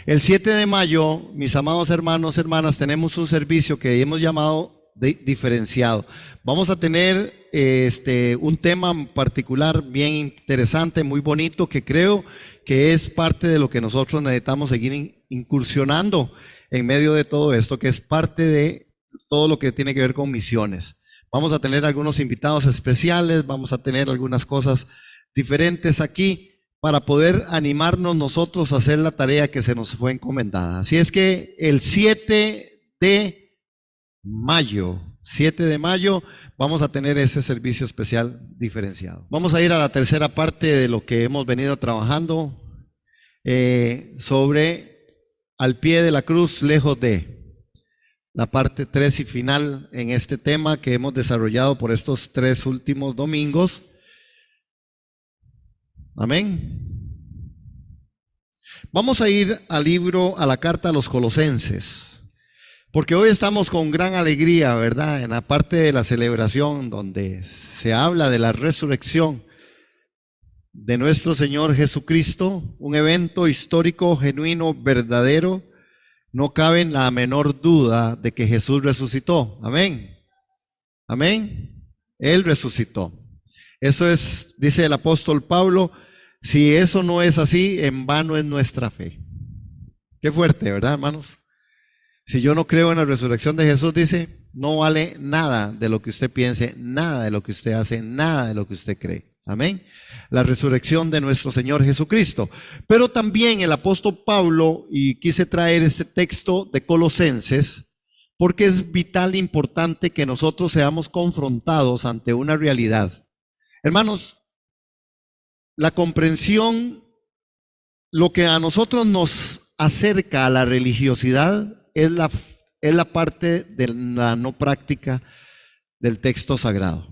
El 7 de mayo, mis amados hermanos, hermanas, tenemos un servicio que hemos llamado diferenciado. Vamos a tener un tema particular bien interesante, muy bonito, que creo que es parte de lo que nosotros necesitamos seguir incursionando en medio de todo esto, que es parte de todo lo que tiene que ver con misiones. Vamos a tener algunos invitados especiales, vamos a tener algunas cosas diferentes aquí para poder animarnos nosotros a hacer la tarea que se nos fue encomendada. Así es que el 7 de mayo, vamos a tener ese servicio especial diferenciado. Vamos a ir a la tercera parte de lo que hemos venido trabajando sobre al pie de la cruz, lejos de. La parte 3 y final en este tema que hemos desarrollado por estos 3 últimos domingos. Amén. Vamos a ir a la carta a los Colosenses, porque hoy estamos con gran alegría, ¿verdad? En la parte de la celebración donde se habla de la resurrección de nuestro Señor Jesucristo, un evento histórico, genuino, verdadero. No cabe la menor duda de que Jesús resucitó. Amén. Amén. Él resucitó. Eso es, dice el apóstol Pablo, si eso no es así, en vano es nuestra fe. Qué fuerte, ¿verdad, hermanos? Si yo no creo en la resurrección de Jesús, dice, no vale nada de lo que usted piense, nada de lo que usted hace, nada de lo que usted cree. Amén. La resurrección de nuestro Señor Jesucristo. Pero también el apóstol Pablo, y quise traer este texto de Colosenses, porque es vital e importante que nosotros seamos confrontados ante una realidad. Hermanos, la comprensión, lo que a nosotros nos acerca a la religiosidad es la parte de la no práctica del texto sagrado.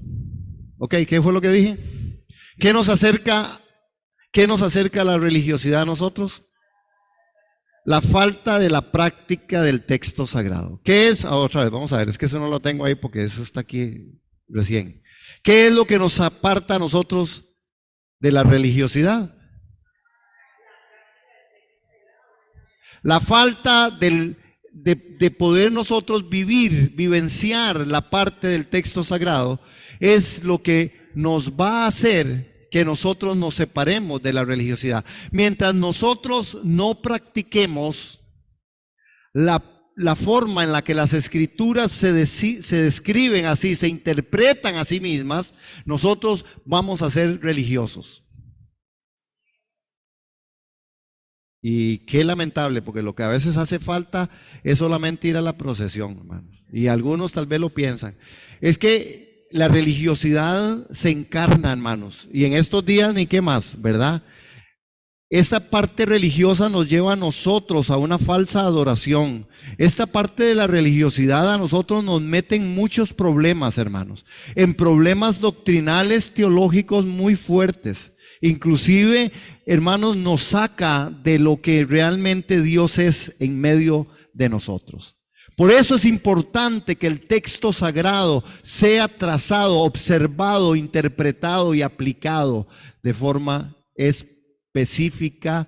¿Ok? ¿Qué fue lo que dije? ¿Qué nos acerca a la religiosidad a nosotros? La falta de la práctica del texto sagrado. ¿Qué es? Otra vez, vamos a ver, es que eso no lo tengo ahí porque eso está aquí recién. ¿Qué es lo que nos aparta a nosotros de la religiosidad? La falta de poder nosotros vivenciar la parte del texto sagrado es lo que nos va a hacer que nosotros nos separemos de la religiosidad. Mientras nosotros no practiquemos la forma en la que las escrituras se describen así, se interpretan a sí mismas, nosotros vamos a ser religiosos. Y qué lamentable, porque lo que a veces hace falta es solamente ir a la procesión, hermano. Y algunos tal vez lo piensan. Es que la religiosidad se encarna, hermanos, y en estos días ni qué más, ¿verdad? Esa parte religiosa nos lleva a nosotros a una falsa adoración. Esta parte de la religiosidad a nosotros nos mete en muchos problemas, hermanos, en problemas doctrinales, teológicos muy fuertes. Inclusive, hermanos, nos saca de lo que realmente Dios es en medio de nosotros. Por eso es importante que el texto sagrado sea trazado, observado, interpretado y aplicado de forma específica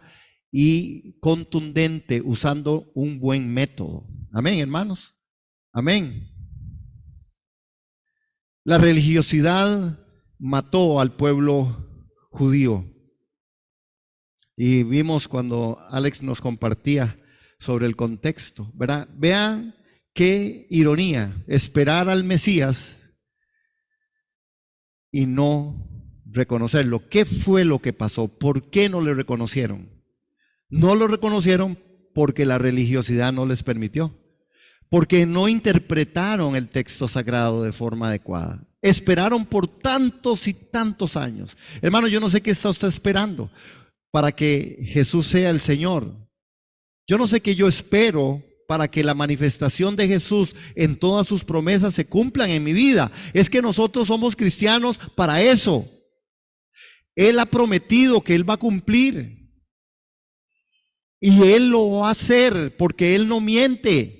y contundente, usando un buen método. Amén, hermanos. Amén. La religiosidad mató al pueblo judío. Y vimos cuando Alex nos compartía sobre el contexto, ¿verdad? Vean qué ironía, esperar al Mesías y no reconocerlo. ¿Qué fue lo que pasó? ¿Por qué no le reconocieron? No lo reconocieron porque la religiosidad no les permitió, porque no interpretaron el texto sagrado de forma adecuada. Esperaron por tantos y tantos años. Hermano, yo no sé qué está usted esperando para que Jesús sea el Señor. Yo no sé qué yo espero para que la manifestación de Jesús en todas sus promesas se cumplan en mi vida. Es que nosotros somos cristianos para eso. Él ha prometido que Él va a cumplir. Y Él lo va a hacer porque Él no miente.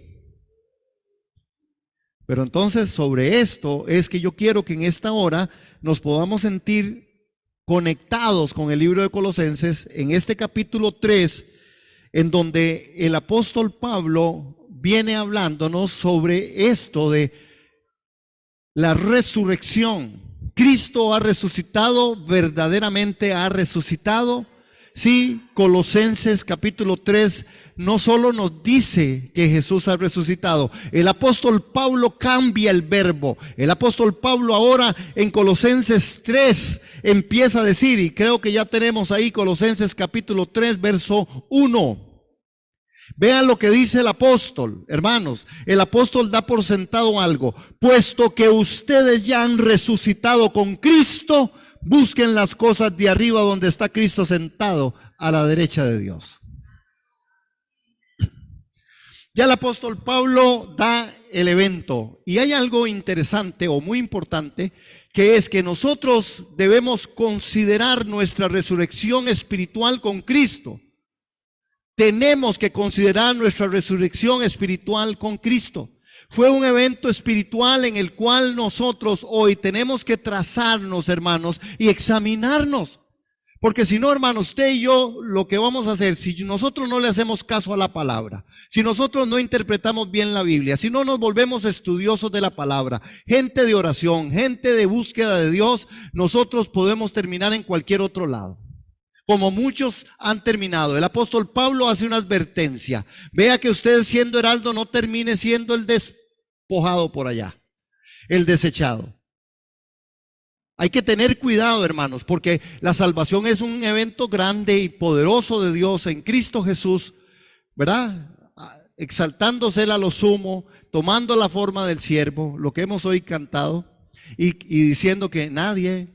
Pero entonces sobre esto es que yo quiero que en esta hora nos podamos sentir conectados con el libro de Colosenses en este capítulo 3 en donde el apóstol Pablo viene hablándonos sobre esto de la resurrección. Cristo ha resucitado, verdaderamente ha resucitado. Sí, Colosenses capítulo 3 no solo nos dice que Jesús ha resucitado, el apóstol Pablo cambia el verbo. El apóstol Pablo ahora en Colosenses 3 empieza a decir, y creo que ya tenemos ahí Colosenses capítulo 3 verso 1. Vean lo que dice el apóstol, hermanos. El apóstol da por sentado algo. Puesto que ustedes ya han resucitado con Cristo, busquen las cosas de arriba donde está Cristo sentado a la derecha de Dios. Ya el apóstol Pablo da el evento. Y hay algo interesante o muy importante, que es que nosotros debemos considerar nuestra resurrección espiritual con Cristo. Tenemos que considerar nuestra resurrección espiritual con Cristo. Fue un evento espiritual en el cual nosotros hoy tenemos que trazarnos, hermanos, y examinarnos. Porque si no, hermanos, usted y yo lo que vamos a hacer, si nosotros no le hacemos caso a la palabra, si nosotros no interpretamos bien la Biblia, si no nos volvemos estudiosos de la palabra, gente de oración, gente de búsqueda de Dios, nosotros podemos terminar en cualquier otro lado, como muchos han terminado. El apóstol Pablo hace una advertencia. Vea que usted siendo heraldo no termine siendo el despojado por allá, el desechado. Hay que tener cuidado, hermanos, porque la salvación es un evento grande y poderoso de Dios en Cristo Jesús, ¿verdad? Exaltándose él a lo sumo, tomando la forma del siervo, lo que hemos hoy cantado, y diciendo que nadie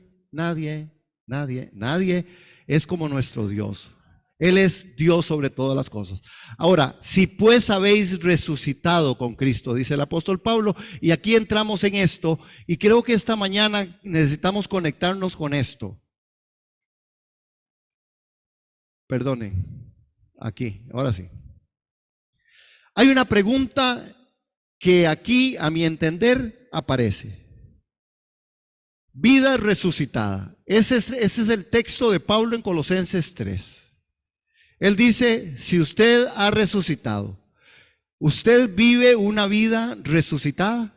es como nuestro Dios. Él es Dios sobre todas las cosas. Ahora, si pues habéis resucitado con Cristo, dice el apóstol Pablo, y aquí entramos en esto, y creo que esta mañana necesitamos conectarnos con esto. Perdonen, aquí, ahora sí. Hay una pregunta que aquí, a mi entender, aparece. Vida resucitada. Ese es el texto de Pablo en Colosenses 3. Él dice, si usted ha resucitado, ¿usted vive una vida resucitada?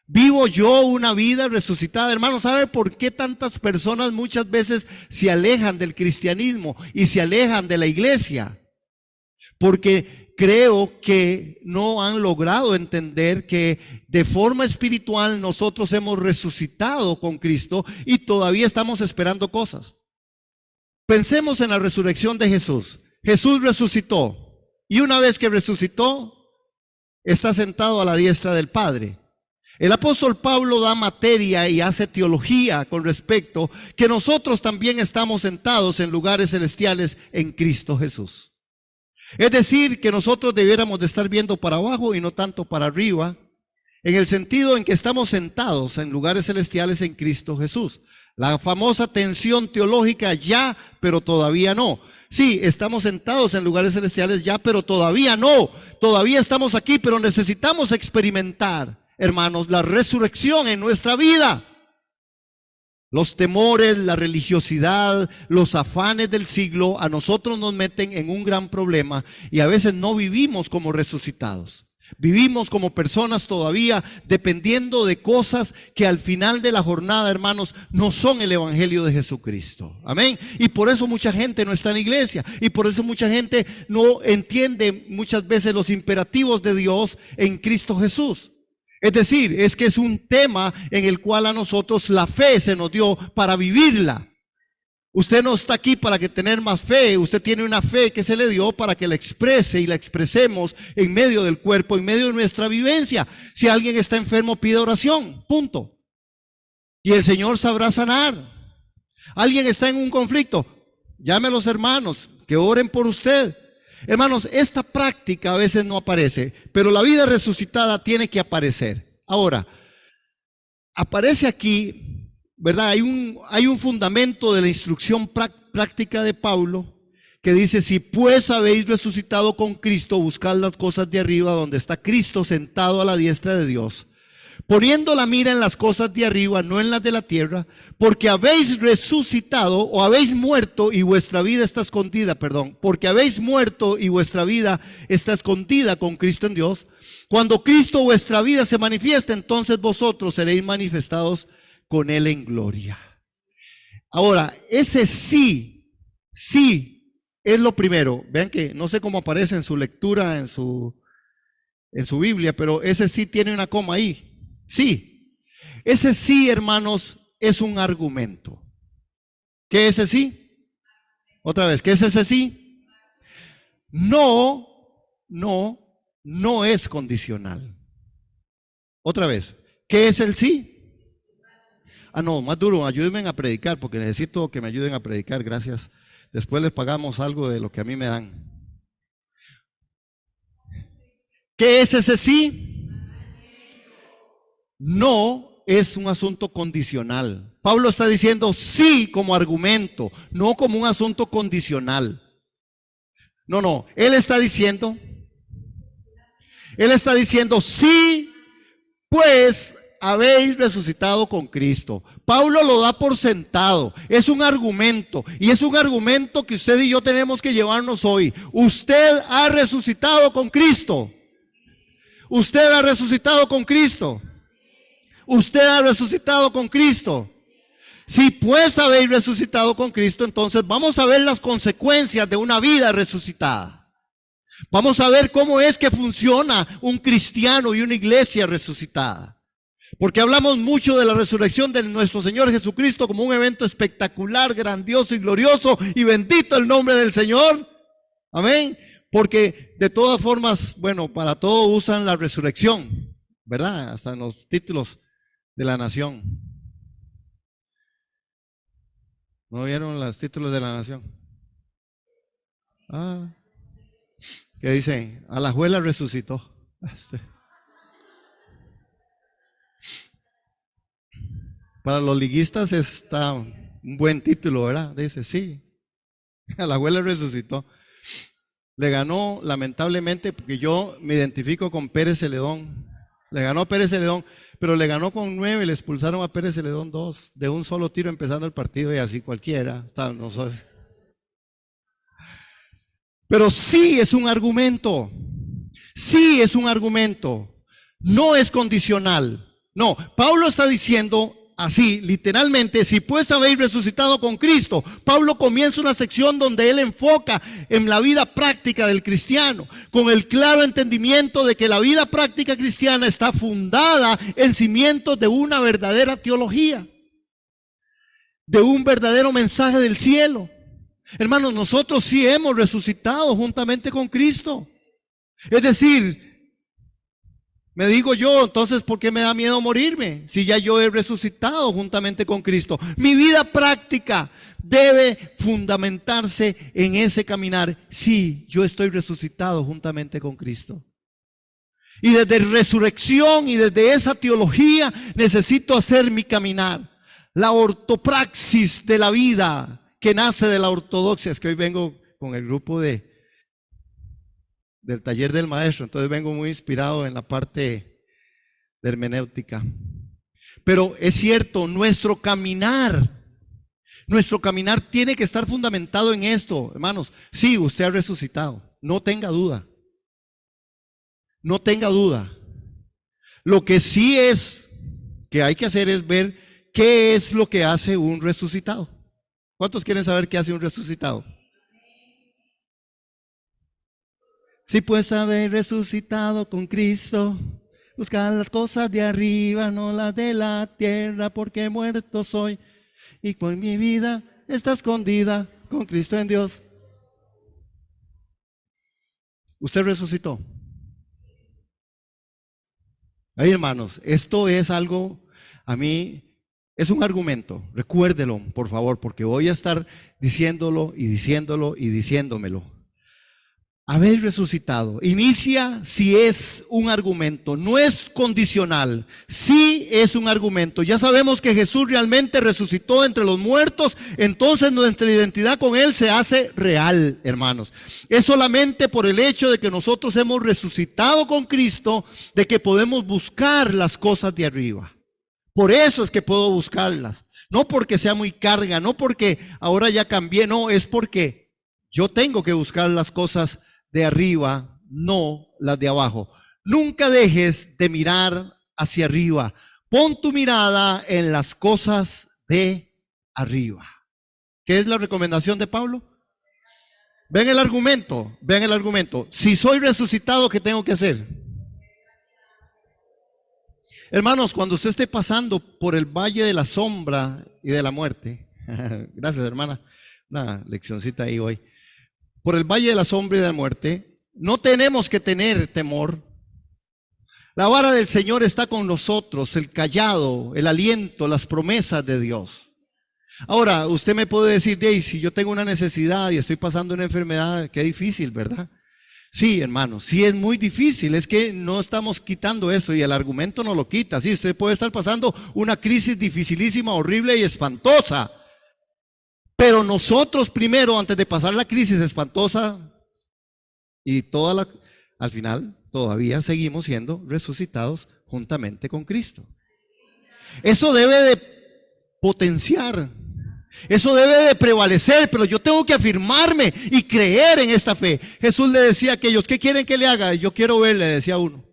¿Vivo yo una vida resucitada? Hermano, ¿sabe por qué tantas personas muchas veces se alejan del cristianismo y se alejan de la iglesia? Porque creo que no han logrado entender que de forma espiritual nosotros hemos resucitado con Cristo y todavía estamos esperando cosas. Pensemos en la resurrección de Jesús. Jesús resucitó y una vez que resucitó, está sentado a la diestra del Padre. El apóstol Pablo da materia y hace teología con respecto que nosotros también estamos sentados en lugares celestiales en Cristo Jesús. Es decir, que nosotros debiéramos de estar viendo para abajo y no tanto para arriba, en el sentido en que estamos sentados en lugares celestiales en Cristo Jesús. La famosa tensión teológica, ya, pero todavía no. Sí, estamos sentados en lugares celestiales ya, pero todavía no. Todavía estamos aquí, pero necesitamos experimentar, hermanos, la resurrección en nuestra vida. Los temores, la religiosidad, los afanes del siglo a nosotros nos meten en un gran problema y a veces no vivimos como resucitados. Vivimos como personas todavía dependiendo de cosas que al final de la jornada, hermanos, no son el evangelio de Jesucristo. Amén. Y por eso mucha gente no está en la iglesia y por eso mucha gente no entiende muchas veces los imperativos de Dios en Cristo Jesús. Es decir, es que es un tema en el cual a nosotros la fe se nos dio para vivirla. Usted no está aquí para que tener más fe, usted tiene una fe que se le dio para que la exprese y la expresemos en medio del cuerpo, en medio de nuestra vivencia. Si alguien está enfermo, pide oración, punto. Y el Señor sabrá sanar. Alguien está en un conflicto, llame a los hermanos que oren por usted. Hermanos, esta práctica a veces no aparece, pero la vida resucitada tiene que aparecer. Ahora, aparece aquí, ¿verdad? Hay un fundamento de la instrucción práctica de Pablo que dice, si pues habéis resucitado con Cristo, buscad las cosas de arriba donde está Cristo sentado a la diestra de Dios. poniendo la mira en las cosas de arriba, no en las de la tierra, porque habéis resucitado o habéis muerto y vuestra vida está escondida, porque habéis muerto y vuestra vida está escondida con Cristo en Dios. Cuando Cristo vuestra vida se manifieste, entonces vosotros seréis manifestados con Él en gloria. Ahora, ese sí es lo primero. Vean que no sé cómo aparece en su lectura, en su Biblia, pero ese sí tiene una coma ahí. Sí. Ese sí, hermanos, es un argumento. ¿Qué es ese sí? Otra vez, ¿qué es ese sí? No es condicional. Otra vez, ¿qué es el sí? No, más duro, ayúdenme a predicar, porque necesito que me ayuden a predicar, gracias. Después les pagamos algo de lo que a mí me dan. ¿Qué es ese sí? No es un asunto condicional. Pablo está diciendo sí como argumento, no como un asunto condicional. No, él está diciendo sí, pues habéis resucitado con Cristo. Pablo lo da por sentado, es un argumento, y es un argumento que usted y yo tenemos que llevarnos hoy. Usted ha resucitado con Cristo. Usted ha resucitado con Cristo. Usted ha resucitado con Cristo. Si pues habéis resucitado con Cristo, entonces vamos a ver las consecuencias de una vida resucitada. Vamos a ver cómo es que funciona un cristiano y una iglesia resucitada. Porque hablamos mucho de la resurrección de nuestro Señor Jesucristo como un evento espectacular, grandioso y glorioso, y bendito el nombre del Señor. Amén. Porque de todas formas, bueno, para todo usan la resurrección, ¿verdad? Hasta en los títulos de la nación. ¿No vieron los títulos de la nación? ¿Qué dice? Alajuela resucitó. Para los liguistas está un buen título, ¿verdad? Dice, sí, Alajuela resucitó. Le ganó, lamentablemente, porque yo me identifico con Pérez Celedón. Le ganó Pérez Celedón, pero le ganó con 9, le expulsaron a Pérez Celedón 2, de un solo tiro empezando el partido, y así cualquiera. Pero sí es un argumento. Sí es un argumento. No es condicional. No, Pablo está diciendo así, literalmente, si pues habéis resucitado con Cristo. Pablo comienza una sección donde él enfoca en la vida práctica del cristiano, con el claro entendimiento de que la vida práctica cristiana está fundada en cimientos de una verdadera teología, de un verdadero mensaje del cielo. Hermanos, nosotros sí hemos resucitado juntamente con Cristo. Es decir, me digo yo, entonces, ¿por qué me da miedo morirme? Si ya yo he resucitado juntamente con Cristo. Mi vida práctica debe fundamentarse en ese caminar. Sí, yo estoy resucitado juntamente con Cristo. Y desde resurrección y desde esa teología necesito hacer mi caminar. La ortopraxis de la vida que nace de la ortodoxia. Es que hoy vengo con el grupo del taller del maestro, entonces vengo muy inspirado en la parte de hermenéutica. Pero es cierto, nuestro caminar tiene que estar fundamentado en esto, hermanos. Sí, usted ha resucitado, no tenga duda. No tenga duda. Lo que sí es que hay que hacer es ver qué es lo que hace un resucitado. ¿Cuántos quieren saber qué hace un resucitado? Si pues habéis resucitado con Cristo, buscad las cosas de arriba, no las de la tierra, porque muerto soy, y por mi vida está escondida con Cristo en Dios. Usted resucitó. Ahí, hermanos, esto es algo, a mí, es un argumento. Recuérdelo, por favor, porque voy a estar diciéndolo y diciéndolo y diciéndomelo. habéis resucitado. Inicia si es un argumento, no es condicional, sí es un argumento. Ya sabemos que Jesús realmente resucitó entre los muertos, entonces nuestra identidad con Él se hace real, hermanos. Es solamente por el hecho de que nosotros hemos resucitado con Cristo, de que podemos buscar las cosas de arriba. Por eso es que puedo buscarlas. No porque sea muy carga, no porque ahora ya cambié, no, es porque yo tengo que buscar las cosas de arriba, no las de abajo. Nunca dejes de mirar hacia arriba. Pon tu mirada en las cosas de arriba. ¿Qué es la recomendación de Pablo? Ven el argumento, vean el argumento. Si soy resucitado, ¿qué tengo que hacer? Hermanos, cuando usted esté pasando por el valle de la sombra y de la muerte, gracias hermana, una leccioncita ahí hoy. Por el valle de la sombra y de la muerte, no tenemos que tener temor. La vara del Señor está con nosotros, el cayado, el aliento, las promesas de Dios. Ahora, usted me puede decir, si yo tengo una necesidad y estoy pasando una enfermedad, qué difícil, ¿verdad? Sí, hermano, sí es muy difícil, es que no estamos quitando esto y el argumento no lo quita. Sí, usted puede estar pasando una crisis dificilísima, horrible y espantosa. Pero nosotros primero, antes de pasar la crisis espantosa y al final todavía seguimos siendo resucitados juntamente con Cristo. Eso debe de potenciar, eso debe de prevalecer, pero yo tengo que afirmarme y creer en esta fe. Jesús le decía a aquellos, ¿qué quieren que le haga? Yo quiero ver, le decía uno.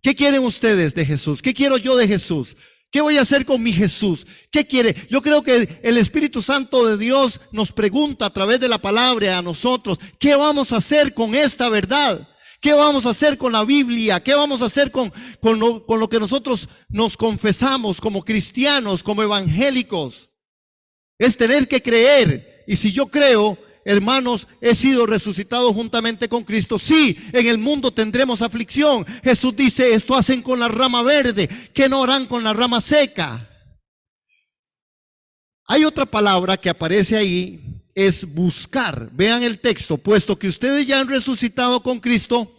¿Qué quieren ustedes de Jesús? ¿Qué quiero yo de Jesús? ¿Qué voy a hacer con mi Jesús? ¿Qué quiere? Yo creo que el Espíritu Santo de Dios nos pregunta a través de la palabra a nosotros, ¿qué vamos a hacer con esta verdad? ¿Qué vamos a hacer con la Biblia? ¿Qué vamos a hacer con lo que nosotros nos confesamos como cristianos, como evangélicos? Es tener que creer. Y si yo creo, hermanos, he sido resucitado juntamente con Cristo. Sí, en el mundo tendremos aflicción. Jesús dice, esto hacen con la rama verde, ¿qué no harán con la rama seca? Hay otra palabra que aparece ahí, es buscar. Vean el texto, puesto que ustedes ya han resucitado con Cristo,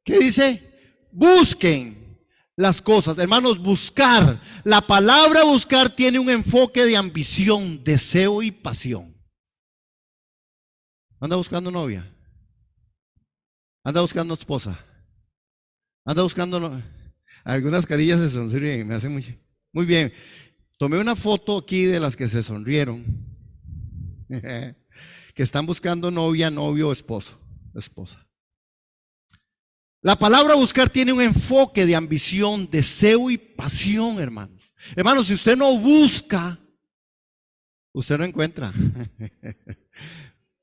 ¿qué dice? Busquen las cosas. Hermanos, buscar. La palabra buscar tiene un enfoque de ambición, deseo y pasión. ¿Anda buscando novia? ¿Anda buscando esposa? ¿Anda buscando Algunas carillas se sonríen, me hacen muy bien. Tomé una foto aquí de las que se sonrieron, que están buscando novia, novio, esposa. La palabra buscar tiene un enfoque de ambición, deseo y pasión, hermanos. Hermanos, si usted no busca, usted no encuentra.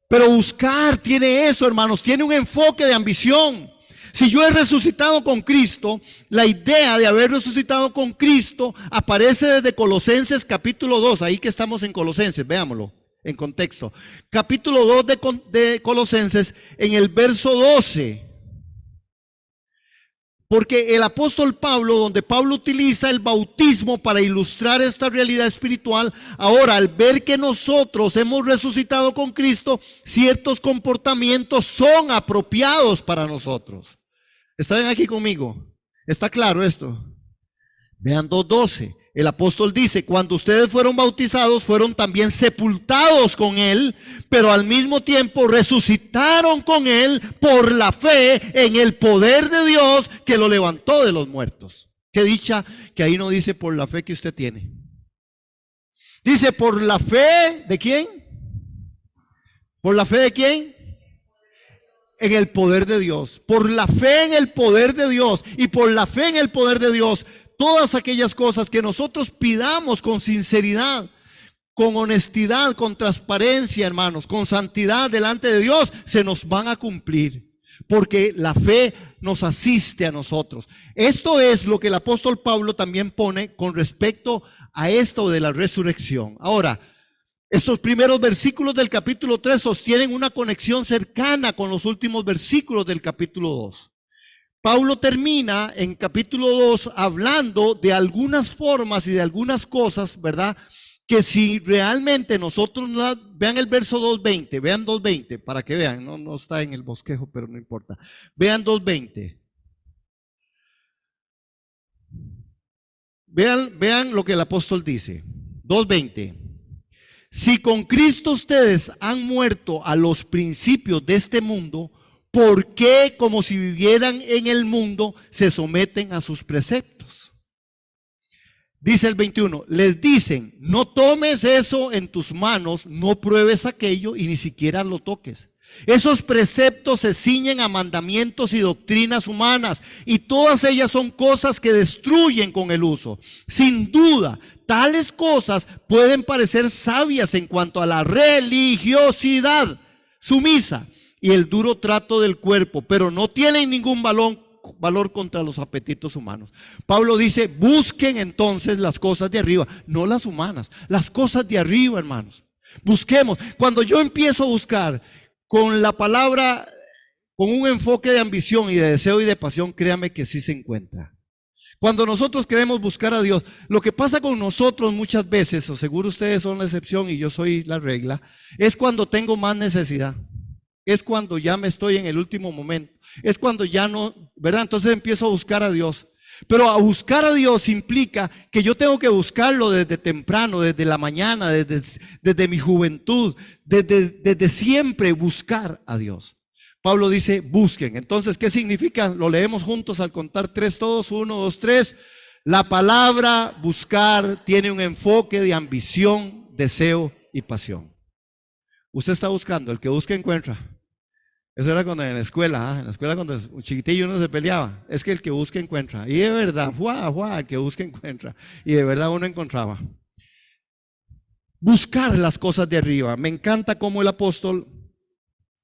Pero buscar tiene eso, hermanos, tiene un enfoque de ambición. Si yo he resucitado con Cristo, la idea de haber resucitado con Cristo aparece desde Colosenses capítulo 2, ahí que estamos en Colosenses, veámoslo en contexto. Capítulo 2 de Colosenses, en el verso 12. Porque el apóstol Pablo, donde Pablo utiliza el bautismo para ilustrar esta realidad espiritual, ahora al ver que nosotros hemos resucitado con Cristo, ciertos comportamientos son apropiados para nosotros. ¿Están aquí conmigo? ¿Está claro esto? Vean 2:12. El apóstol dice, cuando ustedes fueron bautizados, fueron también sepultados con Él, pero al mismo tiempo resucitaron con Él por la fe en el poder de Dios que lo levantó de los muertos. Qué dicha que ahí no dice por la fe que usted tiene. Dice por la fe ¿de quién? ¿Por la fe de quién? En el poder de Dios. Por la fe en el poder de Dios. Y por la fe en el poder de Dios, todas aquellas cosas que nosotros pidamos con sinceridad, con honestidad, con transparencia, hermanos, con santidad delante de Dios, se nos van a cumplir. Porque la fe nos asiste a nosotros. Esto es lo que el apóstol Pablo también pone con respecto a esto de la resurrección. Ahora, estos primeros versículos del capítulo 3 sostienen una conexión cercana con los últimos versículos del capítulo 2. Pablo termina en capítulo 2 hablando de algunas formas y de algunas cosas, ¿verdad?, que si realmente nosotros, vean el verso 2:20, vean 2:20, para que vean, no está en el bosquejo, pero no importa. Vean 2:20. Vean lo que el apóstol dice. 2:20. Si con Cristo ustedes han muerto a los principios de este mundo, ¿por qué, como si vivieran en el mundo, se someten a sus preceptos? Dice el 21, les dicen, no tomes eso en tus manos, no pruebes aquello y ni siquiera lo toques. Esos preceptos se ciñen a mandamientos y doctrinas humanas, y todas ellas son cosas que destruyen con el uso. Sin duda, tales cosas pueden parecer sabias en cuanto a la religiosidad sumisa y el duro trato del cuerpo, pero no tienen ningún valor contra los apetitos humanos. Pablo dice, busquen entonces las cosas de arriba, no las humanas, las cosas de arriba, hermanos. Busquemos. Cuando yo empiezo a buscar con la palabra, con un enfoque de ambición y de deseo y de pasión, créame que sí se encuentra. Cuando nosotros queremos buscar a Dios, lo que pasa con nosotros muchas veces, o seguro ustedes son la excepción y yo soy la regla, es cuando tengo más necesidad. Es cuando ya me estoy en el último momento. Es cuando ya no, ¿verdad? Entonces empiezo a buscar a Dios. Pero a buscar a Dios implica que yo tengo que buscarlo desde temprano, desde la mañana, desde mi juventud, desde siempre buscar a Dios. Pablo dice, busquen. Entonces, ¿qué significa? Lo leemos juntos al contar 3 todos, 1, 2, 3. La palabra buscar tiene un enfoque de ambición, deseo y pasión. Usted está buscando, el que busca encuentra. Eso era cuando en la escuela cuando un chiquitillo uno se peleaba, es que el que busca encuentra. Y de verdad, el que busca encuentra. Y de verdad uno encontraba. Buscar las cosas de arriba. Me encanta cómo el apóstol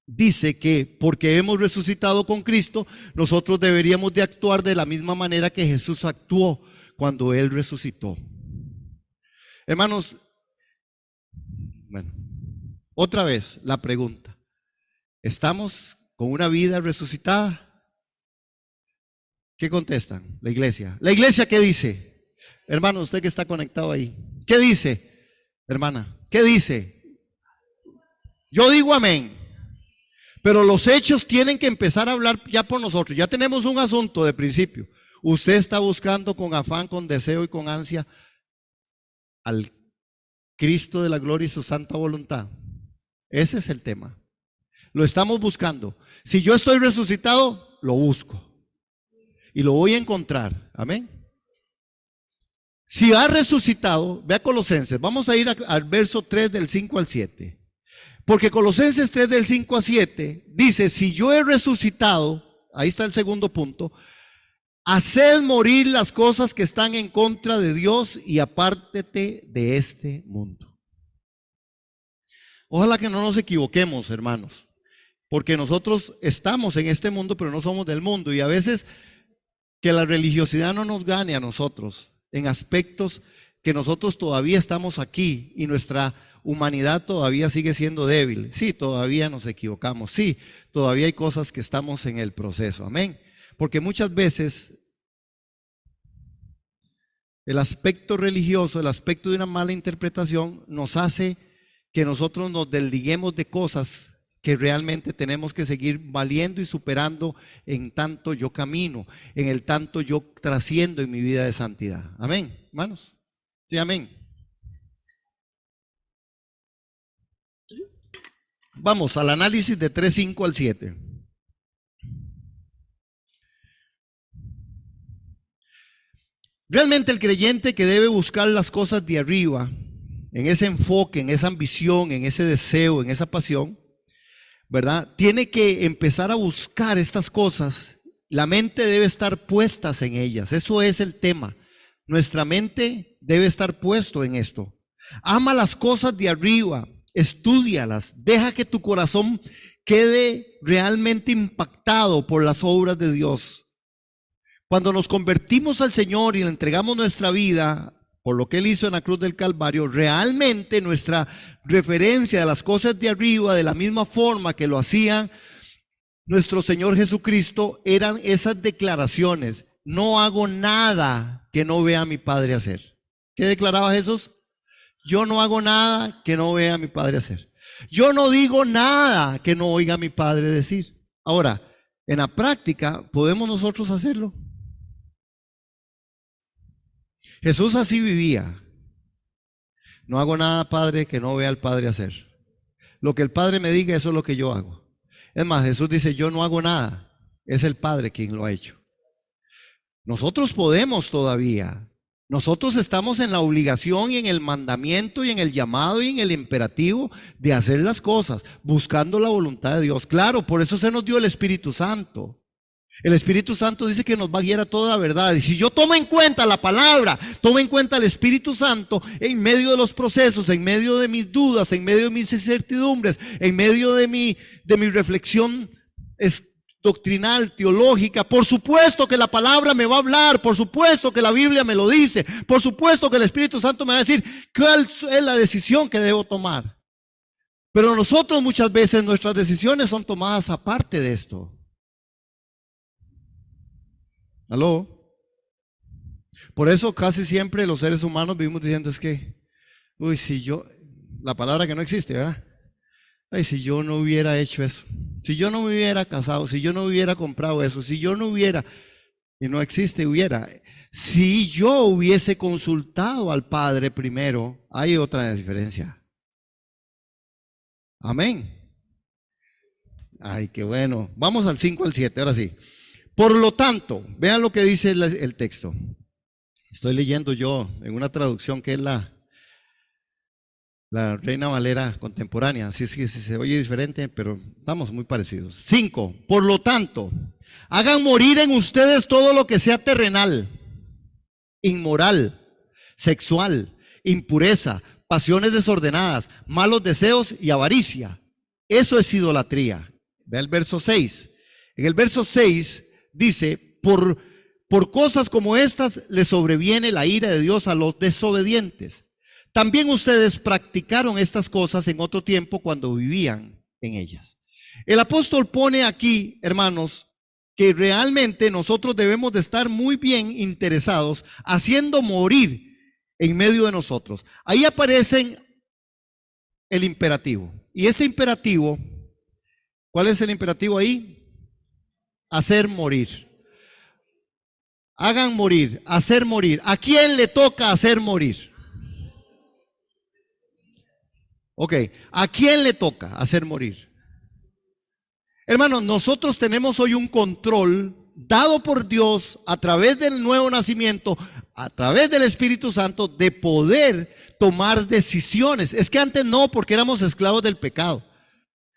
dice que porque hemos resucitado con Cristo, nosotros deberíamos de actuar de la misma manera que Jesús actuó cuando Él resucitó. Hermanos, bueno, otra vez la pregunta. ¿Estamos con una vida resucitada? ¿Qué contestan? La iglesia. ¿La iglesia qué dice? Hermano, usted que está conectado ahí, ¿qué dice? Hermana, ¿qué dice? Yo digo amén. Pero los hechos tienen que empezar a hablar ya por nosotros. Ya tenemos un asunto de principio. Usted está buscando con afán, con deseo y con ansia al Cristo de la gloria y su santa voluntad. Ese es el tema. Lo estamos buscando. Si yo estoy resucitado, lo busco. Y lo voy a encontrar. Amén. Si ha resucitado, vea Colosenses. Vamos a ir al verso 3 del 5 al 7. Porque Colosenses 3 del 5 a 7 dice, si yo he resucitado, ahí está el segundo punto, haced morir las cosas que están en contra de Dios y apártete de este mundo. Ojalá que no nos equivoquemos, hermanos, porque nosotros estamos en este mundo, pero no somos del mundo. Y a veces que la religiosidad no nos gane a nosotros en aspectos que nosotros todavía estamos aquí y nuestra humanidad todavía sigue siendo débil. Sí, todavía nos equivocamos. Sí, todavía hay cosas que estamos en el proceso. Amén. Porque muchas veces el aspecto religioso, el aspecto de una mala interpretación nos hace que nosotros nos desliguemos de cosas que realmente tenemos que seguir valiendo y superando en tanto yo camino, en el tanto yo trasciendo en mi vida de santidad. Amén, hermanos. Sí, amén. Vamos al análisis de 3, 5 al 7. Realmente el creyente que debe buscar las cosas de arriba, en ese enfoque, en esa ambición, en ese deseo, en esa pasión, ¿verdad? Tiene que empezar a buscar estas cosas. La mente debe estar puestas en ellas. Eso es el tema. Nuestra mente debe estar puesto en esto. Ama las cosas de arriba. Estúdialas, deja que tu corazón quede realmente impactado por las obras de Dios. Cuando nos convertimos al Señor y le entregamos nuestra vida por lo que Él hizo en la cruz del Calvario, realmente nuestra referencia de las cosas de arriba, de la misma forma que lo hacía nuestro Señor Jesucristo, eran esas declaraciones: no hago nada que no vea a mi Padre hacer. ¿Qué declaraba Jesús? Yo no hago nada que no vea a mi padre hacer. Yo no digo nada que no oiga a mi padre decir. Ahora, en la práctica, ¿podemos nosotros hacerlo? Jesús así vivía. No hago nada, Padre, que no vea al Padre hacer. Lo que el Padre me diga, eso es lo que yo hago. Es más, Jesús dice, yo no hago nada. Es el Padre quien lo ha hecho. Nosotros podemos todavía. Nosotros estamos en la obligación y en el mandamiento y en el llamado y en el imperativo de hacer las cosas, buscando la voluntad de Dios. Claro, por eso se nos dio el Espíritu Santo. El Espíritu Santo dice que nos va a guiar a toda la verdad. Y si yo tomo en cuenta la palabra, tomo en cuenta el Espíritu Santo en medio de los procesos, en medio de mis dudas, en medio de mis incertidumbres, en medio de mi reflexión doctrinal, teológica, por supuesto que la palabra me va a hablar, por supuesto que la Biblia me lo dice, por supuesto que el Espíritu Santo me va a decir cuál es la decisión que debo tomar. Pero nosotros muchas veces nuestras decisiones son tomadas aparte de esto. ¿Aló? Por eso casi siempre los seres humanos vivimos diciendo es que, uy, si yo, la palabra que no existe, ¿verdad? Ay, si yo no hubiera hecho eso, si yo no me hubiera casado, si yo no hubiera comprado eso, si yo no hubiera, y no existe hubiera, si yo hubiese consultado al Padre primero, hay otra diferencia. Amén. Ay, qué bueno. Vamos al 5 al 7, ahora sí. Por lo tanto, vean lo que dice el texto. Estoy leyendo yo en una traducción que es la Reina Valera contemporánea. Así es que se oye diferente, pero estamos muy parecidos. 5. Por lo tanto, hagan morir en ustedes todo lo que sea terrenal, inmoral, sexual, impureza, pasiones desordenadas, malos deseos y avaricia. Eso es idolatría. Ve el verso 6. En el verso 6 dice, por cosas como estas le sobreviene la ira de Dios a los desobedientes. También ustedes practicaron estas cosas en otro tiempo cuando vivían en ellas. El apóstol pone aquí, hermanos, que realmente nosotros debemos de estar muy bien interesados haciendo morir en medio de nosotros. Ahí aparece el imperativo. Y ese imperativo, ¿cuál es el imperativo ahí? Hacer morir. Hagan morir, hacer morir. ¿A quién le toca hacer morir? Ok, ¿a quién le toca hacer morir? Hermanos, nosotros tenemos hoy un control dado por Dios a través del nuevo nacimiento, a través del Espíritu Santo, de poder tomar decisiones. Es que antes no, porque éramos esclavos del pecado.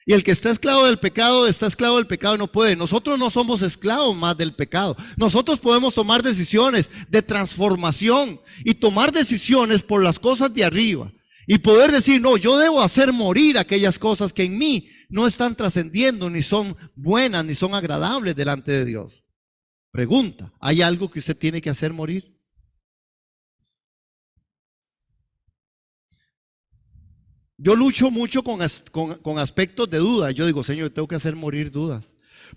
Y el que está esclavo del pecado y no puede. Nosotros no somos esclavos más del pecado. Nosotros podemos tomar decisiones de transformación y tomar decisiones por las cosas de arriba. Y poder decir, no, yo debo hacer morir aquellas cosas que en mí no están trascendiendo, ni son buenas, ni son agradables delante de Dios. Pregunta, ¿hay algo que usted tiene que hacer morir? Yo lucho mucho con aspectos de duda. Yo digo, Señor, tengo que hacer morir dudas.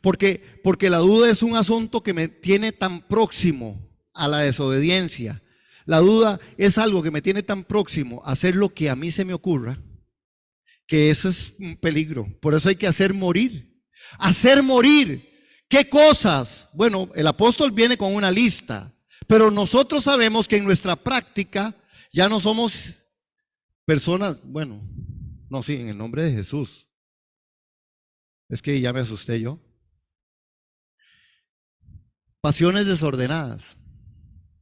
Porque la duda es un asunto que me tiene tan próximo a la desobediencia. La duda es algo que me tiene tan próximo a hacer lo que a mí se me ocurra, que eso es un peligro. Por eso hay que hacer morir. Hacer morir. ¿Qué cosas? Bueno, el apóstol viene con una lista, pero nosotros sabemos que en nuestra práctica ya no somos personas, bueno, no, sí, en el nombre de Jesús. Es que ya me asusté yo. Pasiones desordenadas.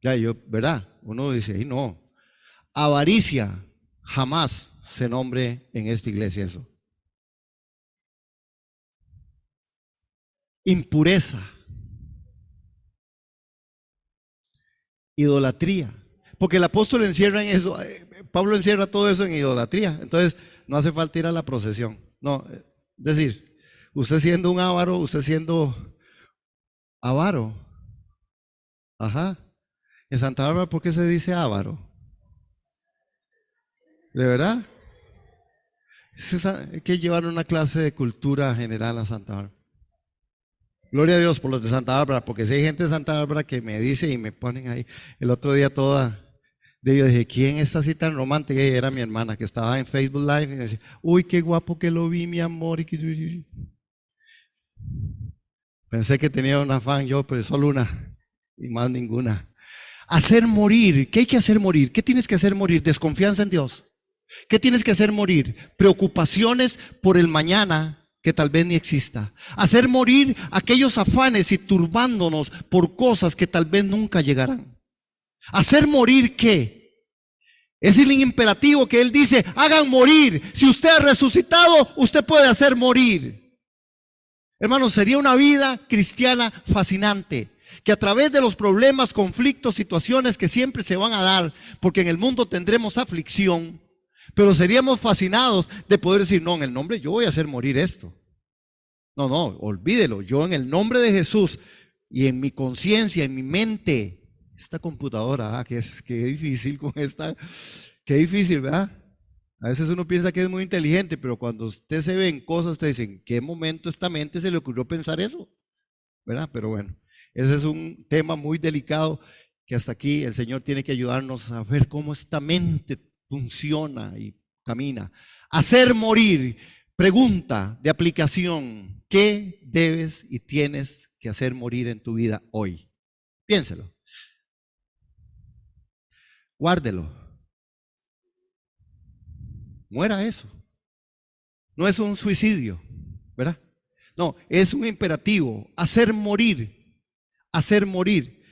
Ya yo, ¿verdad? Uno dice, ay, no. Avaricia, jamás se nombre en esta iglesia eso. Impureza. Idolatría. Porque el apóstol encierra en eso, Pablo encierra todo eso en idolatría. Entonces, no hace falta ir a la procesión. No, es decir, usted siendo un avaro, usted siendo avaro. Ajá. En Santa Bárbara, ¿por qué se dice avaro? ¿De verdad? Hay que llevar una clase de cultura general a Santa Bárbara. Gloria a Dios por los de Santa Bárbara, porque si hay gente de Santa Bárbara que me dice y me ponen ahí, el otro día toda Yo dije, ¿quién está así tan romántica? Y era mi hermana que estaba en Facebook Live y decía, uy, qué guapo que lo vi, mi amor. Pensé que tenía una fan yo, pero solo una y más ninguna. Hacer morir. ¿Qué hay que hacer morir? ¿Qué tienes que hacer morir? Desconfianza en Dios. ¿Qué tienes que hacer morir? Preocupaciones por el mañana que tal vez ni exista. Hacer morir aquellos afanes y turbándonos por cosas que tal vez nunca llegarán. ¿Hacer morir qué? Es el imperativo que Él dice, hagan morir. Si usted ha resucitado, usted puede hacer morir. Hermanos, sería una vida cristiana fascinante, que a través de los problemas, conflictos, situaciones que siempre se van a dar, porque en el mundo tendremos aflicción, pero seríamos fascinados de poder decir, no, en el nombre yo voy a hacer morir esto. No, olvídelo, yo en el nombre de Jesús y en mi conciencia, en mi mente, esta computadora, qué difícil con esta, qué difícil, ¿verdad? A veces uno piensa que es muy inteligente, pero cuando usted se ve en cosas, usted dice, ¿en qué momento esta mente se le ocurrió pensar eso? ¿Verdad? Pero bueno, ese es un tema muy delicado que hasta aquí el Señor tiene que ayudarnos a ver cómo esta mente funciona y camina. Hacer morir, pregunta de aplicación, ¿qué debes y tienes que hacer morir en tu vida hoy? Piénselo. Guárdelo. Muera eso. No es un suicidio, ¿verdad? No, es un imperativo. Hacer morir. Hacer morir.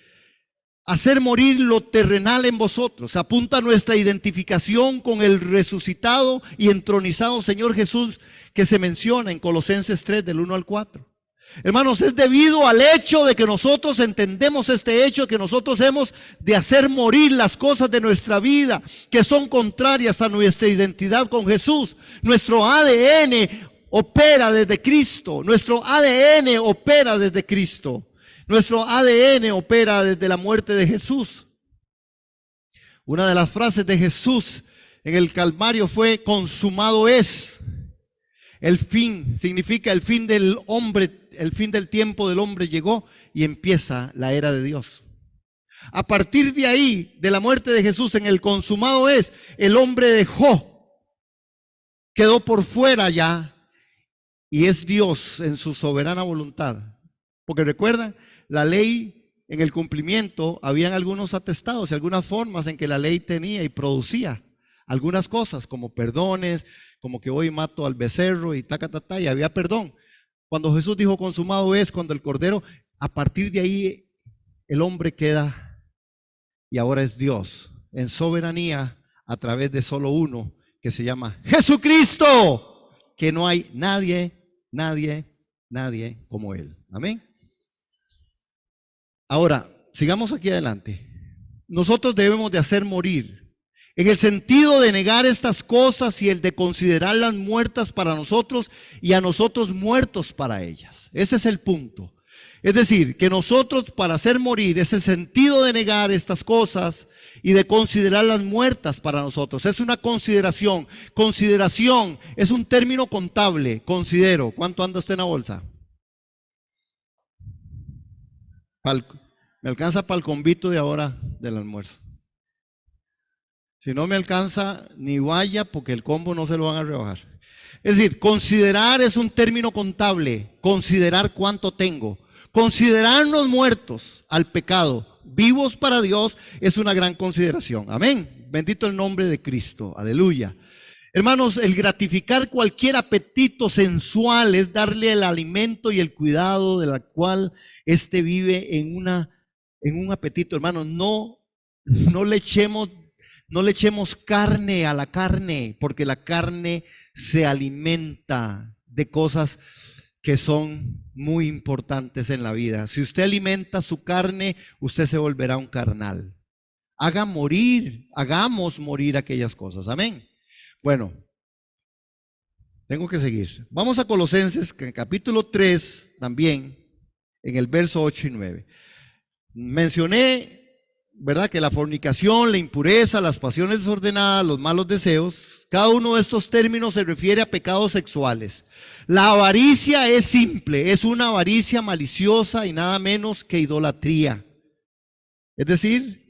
Hacer morir lo terrenal en vosotros. Apunta nuestra identificación con el resucitado y entronizado Señor Jesús que se menciona en Colosenses 3 del 1 al 4. Hermanos, es debido al hecho de que nosotros entendemos este hecho, que nosotros hemos de hacer morir las cosas de nuestra vida que son contrarias a nuestra identidad con Jesús. Nuestro ADN opera desde Cristo. Nuestro ADN opera desde Cristo. Nuestro ADN opera desde la muerte de Jesús. Una de las frases de Jesús en el Calvario fue: consumado es. El fin significa el fin del hombre, el fin del tiempo del hombre llegó y empieza la era de Dios. A partir de ahí, de la muerte de Jesús, en el consumado es, el hombre dejó, quedó por fuera ya, y es Dios en su soberana voluntad. Porque recuerdan, la ley en el cumplimiento, habían algunos atestados y algunas formas en que la ley tenía y producía algunas cosas, como perdones, como que hoy mato al becerro y y había perdón. Cuando Jesús dijo consumado es, cuando el cordero, a partir de ahí el hombre queda y ahora es Dios en soberanía a través de solo uno que se llama Jesucristo, que no hay nadie como Él. Amén. Ahora, sigamos aquí adelante. Nosotros debemos de hacer morir, en el sentido de negar estas cosas y el de considerarlas muertas para nosotros y a nosotros muertos para ellas. Ese es el punto. Es decir, que nosotros para hacer morir, ese sentido de negar estas cosas y de considerarlas muertas para nosotros, es una consideración. Consideración es un término contable. Considero. ¿Cuánto anda usted en la bolsa? Me alcanza para el convito de ahora del almuerzo. Si no me alcanza, ni vaya, porque el combo no se lo van a rebajar. Es decir, considerar es un término contable. Considerar cuánto tengo. Considerarnos muertos al pecado, vivos para Dios, es una gran consideración. Amén. Bendito el nombre de Cristo. Aleluya. Hermanos, el gratificar cualquier apetito sensual es darle el alimento y el cuidado de la cual éste vive en un apetito. Hermanos, no le echemos carne a la carne, porque la carne se alimenta de cosas que son muy importantes en la vida. Si usted alimenta su carne, usted se volverá un carnal. Hagamos morir aquellas cosas. Amén. Bueno, tengo que seguir. Vamos a Colosenses, capítulo 3 también, en el verso 8 y 9. Mencioné, ¿verdad?, que la fornicación, la impureza, las pasiones desordenadas, los malos deseos, cada uno de estos términos se refiere a pecados sexuales. La avaricia es simple, es una avaricia maliciosa y nada menos que idolatría. Es decir,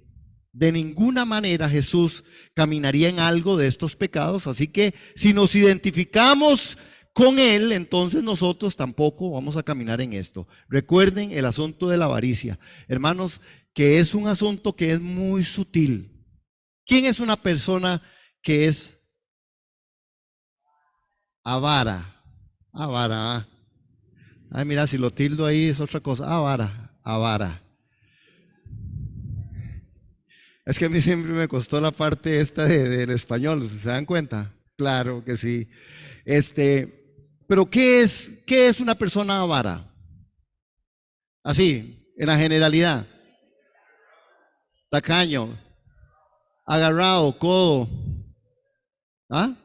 De ninguna manera Jesús caminaría en algo de estos pecados, así que si nos identificamos con Él, entonces nosotros tampoco vamos a caminar en esto. Recuerden el asunto de la avaricia, hermanos, que es un asunto que es muy sutil. ¿Quién es una persona que es avara? Avara. Ay, mira, si lo tildo ahí es otra cosa. Avara, avara. Es que a mí siempre me costó la parte esta del español, ¿se dan cuenta? Claro que sí. Pero ¿qué es una persona avara? Así, en la generalidad. Tacaño, agarrado, codo. ¿Ah?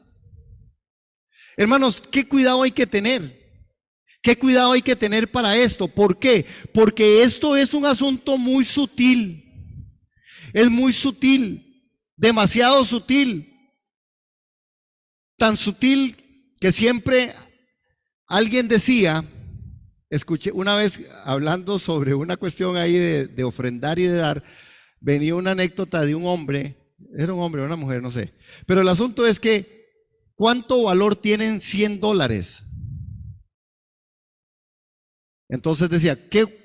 Hermanos, ¿qué cuidado hay que tener? ¿Qué cuidado hay que tener para esto? ¿Por qué? Porque esto es un asunto muy sutil. Es muy sutil, demasiado sutil. Tan sutil que siempre alguien decía, escuché una vez hablando sobre una cuestión ahí de ofrendar y de dar, venía una anécdota de un hombre, era un hombre o una mujer, no sé. Pero el asunto es que, ¿cuánto valor tienen $100? Entonces decía,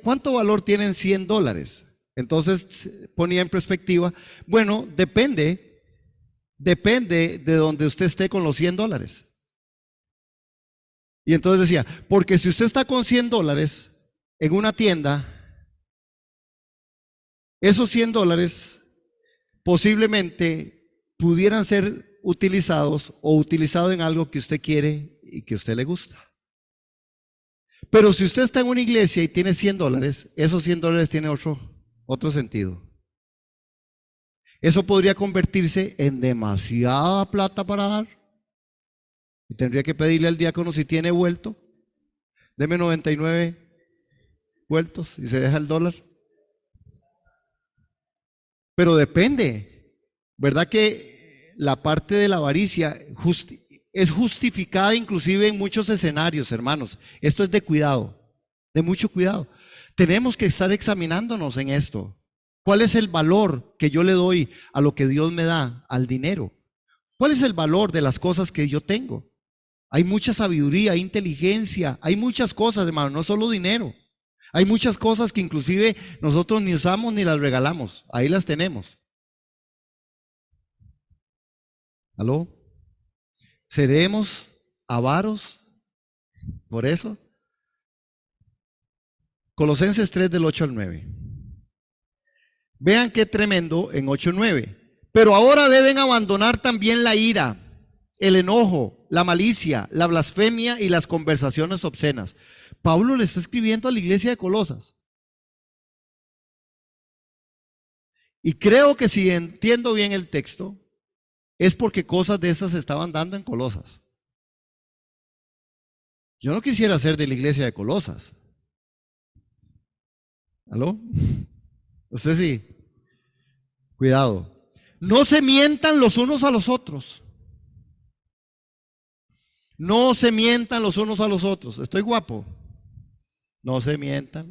¿cuánto valor tienen $100? Entonces ponía en perspectiva, bueno, depende de donde usted esté con los $100. Y entonces decía, porque si usted está con $100 en una tienda, esos $100 posiblemente pudieran ser utilizados o utilizados en algo que usted quiere y que a usted le gusta. Pero si usted está en una iglesia y tiene $100, esos $100 tienen otro sentido. Eso podría convertirse en demasiada plata para dar. Y tendría que pedirle al diácono, si tiene vuelto, deme 99 vueltos y se deja el dólar. Pero depende, ¿verdad? Que la parte de la avaricia es justificada inclusive en muchos escenarios, hermanos. Esto es de cuidado, de mucho cuidado. Tenemos que estar examinándonos en esto. ¿Cuál es el valor que yo le doy a lo que Dios me da, al dinero? ¿Cuál es el valor de las cosas que yo tengo? Hay mucha sabiduría, hay inteligencia, hay muchas cosas, hermano, no solo dinero. Hay muchas cosas que inclusive nosotros ni usamos ni las regalamos. Ahí las tenemos. ¿Aló? ¿Seremos avaros por eso? Colosenses 3 del 8 al 9. Vean qué tremendo en 8:9. Pero ahora deben abandonar también la ira, el enojo, la malicia, la blasfemia y las conversaciones obscenas. Pablo le está escribiendo a la iglesia de Colosas. Y creo que si entiendo bien el texto, es porque cosas de esas se estaban dando en Colosas. Yo no quisiera ser de la iglesia de Colosas. ¿Aló? Usted sí. Cuidado. No se mientan los unos a los otros. No se mientan los unos a los otros. Estoy guapo. No se mientan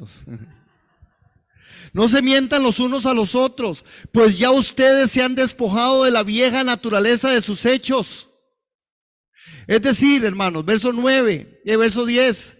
No se mientan los unos a los otros, pues ya ustedes se han despojado de la vieja naturaleza de sus hechos. Es decir, hermanos, verso 9 y verso 10.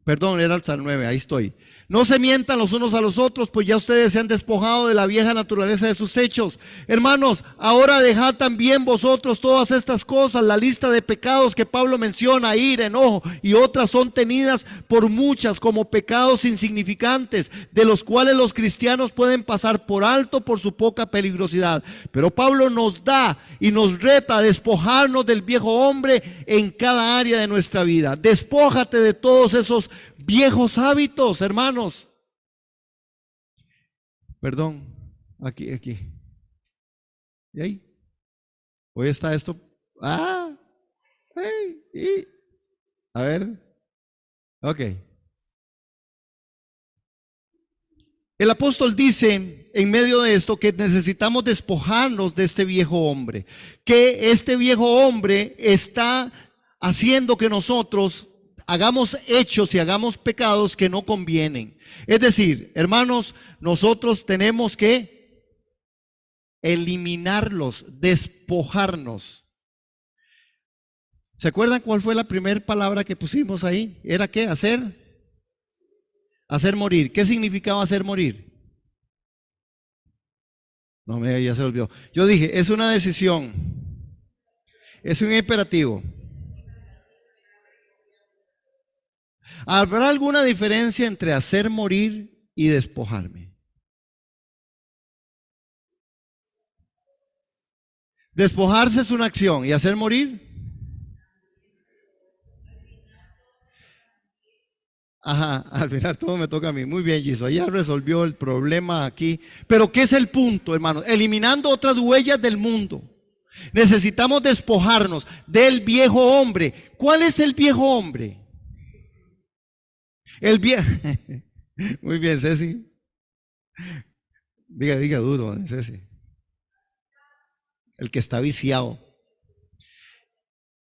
Perdón, era hasta el 9, ahí estoy. No se mientan los unos a los otros, pues ya ustedes se han despojado de la vieja naturaleza de sus hechos. Hermanos, ahora dejad también vosotros todas estas cosas. La lista de pecados que Pablo menciona, ira, enojo y otras, son tenidas por muchas como pecados insignificantes, de los cuales los cristianos pueden pasar por alto por su poca peligrosidad. Pero Pablo nos da y nos reta a despojarnos del viejo hombre en cada área de nuestra vida. Despójate de todos esos viejos hábitos, hermanos. Perdón, aquí. ¿Y ahí? Hoy está esto. A ver. Ok. El apóstol dice en medio de esto que necesitamos despojarnos de este viejo hombre, que este viejo hombre está haciendo que nosotros hagamos hechos y hagamos pecados que no convienen. Es decir, hermanos, nosotros tenemos que eliminarlos, despojarnos. ¿Se acuerdan cuál fue la primera palabra que pusimos ahí? ¿Era qué? Hacer morir. ¿Qué significaba hacer morir? No, ya se olvidó. Yo dije, es una decisión, es un imperativo. ¿Habrá alguna diferencia entre hacer morir y despojarme? Despojarse es una acción y hacer morir. Ajá, al final todo me toca a mí. Muy bien, Giso, ya resolvió el problema aquí. Pero ¿qué es el punto, hermano? Eliminando otras huellas del mundo. Necesitamos despojarnos del viejo hombre. ¿Cuál es el viejo hombre? El viejo. Muy bien, Ceci. Diga duro, Ceci. El que está viciado.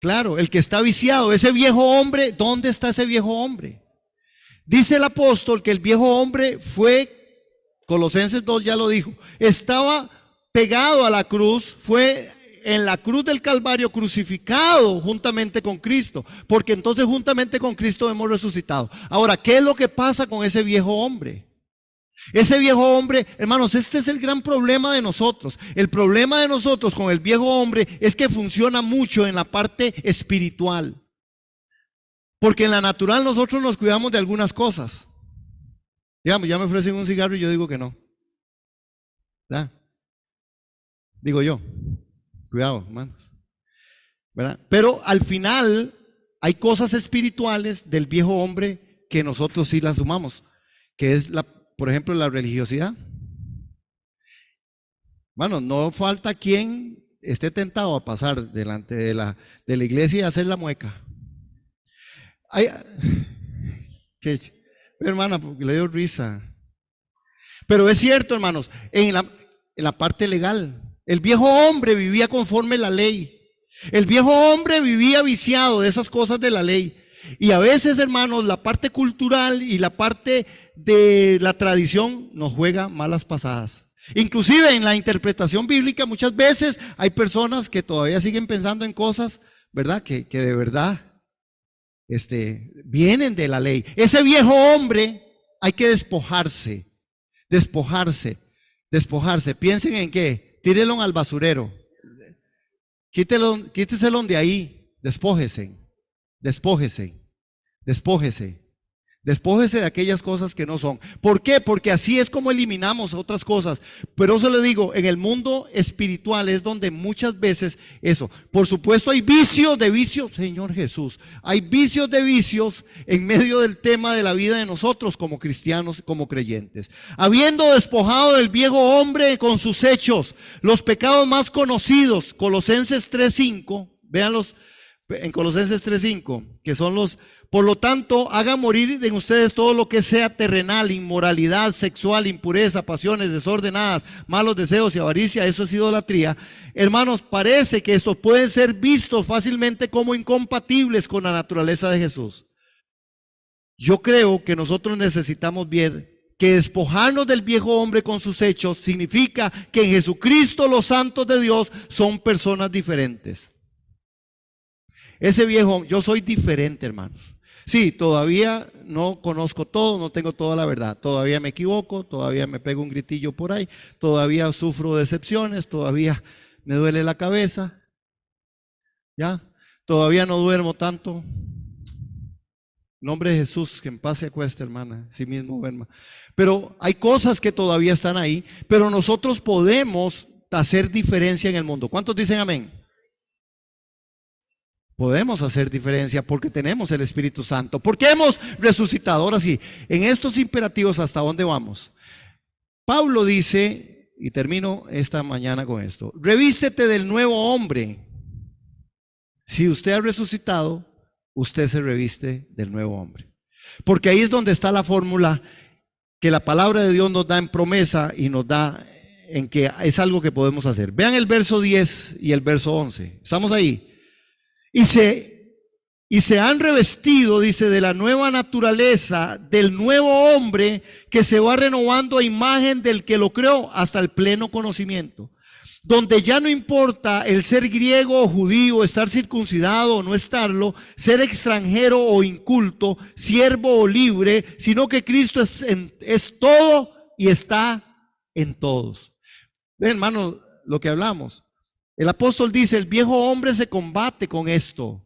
Claro, el que está viciado, ese viejo hombre, ¿dónde está ese viejo hombre? Dice el apóstol que el viejo hombre fue, Colosenses 2 ya lo dijo, estaba pegado a la cruz, fue en la cruz del Calvario crucificado juntamente con Cristo, porque entonces juntamente con Cristo hemos resucitado. Ahora, ¿qué es lo que pasa con ese viejo hombre? Ese viejo hombre, hermanos, este es el gran problema de nosotros. El problema de nosotros con el viejo hombre es que funciona mucho en la parte espiritual. Porque en la natural nosotros nos cuidamos de algunas cosas. Digamos, ya me ofrecen un cigarro y yo digo que no. ¿Verdad? Digo yo, cuidado, hermanos. ¿Verdad? Pero al final hay cosas espirituales del viejo hombre que nosotros sí las sumamos, que es por ejemplo, la religiosidad. Bueno, no falta quien esté tentado a pasar delante de la iglesia y hacer la mueca. Ay, hermana, porque le dio risa. Pero es cierto, hermanos, en la parte legal, el viejo hombre vivía conforme a la ley. El viejo hombre vivía viciado de esas cosas de la ley. Y a veces, hermanos, la parte cultural y la parte de la tradición nos juega malas pasadas. Inclusive en la interpretación bíblica muchas veces hay personas que todavía siguen pensando en cosas, ¿verdad? Que de verdad vienen de la ley. Ese viejo hombre hay que despojarse. Piensen en qué, tírenlo al basurero. Quíteselo de ahí, despójese de aquellas cosas que no son. ¿Por qué? Porque así es como eliminamos otras cosas. Pero eso le digo, en el mundo espiritual es donde muchas veces eso. Por supuesto hay vicios de vicios, Señor Jesús. Hay vicios de vicios en medio del tema de la vida de nosotros como cristianos, como creyentes. Habiendo despojado del viejo hombre con sus hechos, los pecados más conocidos, Colosenses 3:5, véanlos en Colosenses 3:5, que son los... Por lo tanto, hagan morir en ustedes todo lo que sea terrenal, inmoralidad sexual, impureza, pasiones desordenadas, malos deseos y avaricia. Eso es idolatría. Hermanos, parece que estos pueden ser vistos fácilmente como incompatibles con la naturaleza de Jesús. Yo creo que nosotros necesitamos ver que despojarnos del viejo hombre con sus hechos significa que en Jesucristo los santos de Dios son personas diferentes. Ese viejo, yo soy diferente, hermanos. Sí, todavía no conozco todo, no tengo toda la verdad. Todavía me equivoco, todavía me pego un gritillo por ahí, todavía sufro decepciones, todavía me duele la cabeza. ¿Ya? Todavía no duermo tanto. En nombre de Jesús, que en paz se acueste, hermana, sí mismo duerma. Pero hay cosas que todavía están ahí, pero nosotros podemos hacer diferencia en el mundo. ¿Cuántos dicen amén? Podemos hacer diferencia porque tenemos el Espíritu Santo, porque hemos resucitado. Ahora sí, en estos imperativos, ¿hasta dónde vamos? Pablo dice, y termino esta mañana con esto: revístete del nuevo hombre. Si usted ha resucitado, usted se reviste del nuevo hombre. Porque ahí es donde está la fórmula que la palabra de Dios nos da en promesa y nos da en que es algo que podemos hacer. Vean el verso 10 y el verso 11. ¿Estamos ahí? Y se han revestido, dice, de la nueva naturaleza, del nuevo hombre que se va renovando a imagen del que lo creó hasta el pleno conocimiento. donde ya no importa el ser griego o judío, estar circuncidado o no estarlo, ser extranjero o inculto, siervo o libre, sino que Cristo es todo y está en todos. Ven, hermanos, lo que hablamos. El apóstol dice, el viejo hombre se combate con esto.